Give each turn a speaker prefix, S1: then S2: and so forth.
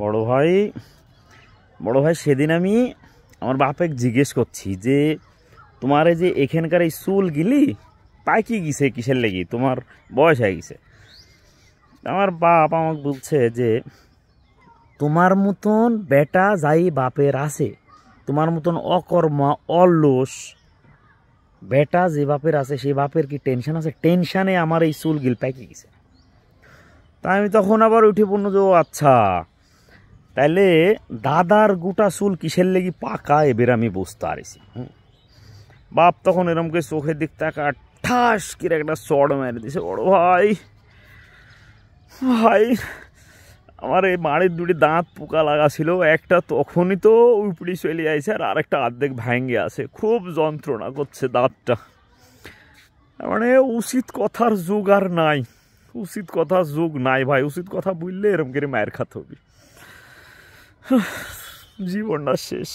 S1: বড় ভাই বড় ভাই সেদিন আমি আমার বাপেক জিজ্ঞেস করছি যে তোমার এই যে এখানকার এই চুল গিলি পাকি গেছে কিসের লেগে, তোমার বয়স হয়ে গেছে। আমার বাপ আমাকে বলছে যে তোমার মতন বেটা যাই বাপের আছে, তোমার মতন অকর্মা অলস বেটা যে বাপের আছে সেই বাপের কি টেনশন আছে, টেনশানে আমার এই চুল গিল পাকি গেছে। তাই আমি তখন আবার উঠে পড়ল যে ও আচ্ছা, তাইলে দাদার গোটা চুল কিসের লেগে পাকা এবার আমি বুঝতে পারছি। বাপ তখন এরমকে চোখের দিক তাকা ঠাস করে একটা চড় মেরে দিছে। বড় ভাই ভাই আমার এই মাড়ির দুটি দাঁত পোকা লাগা ছিল, একটা তখনই তো উপড়ি চলে যাইছে আর আরেকটা অর্ধেক ভাঙ্গে আছে, খুব যন্ত্রণা করছে দাঁতটা। মানে উচিত কথার যুগ আর নাই, উচিত কথার যুগ নাই ভাই। উচিত কথা বললে এরম করে মায়ের খাতে হবে, জীবনটা শেষ।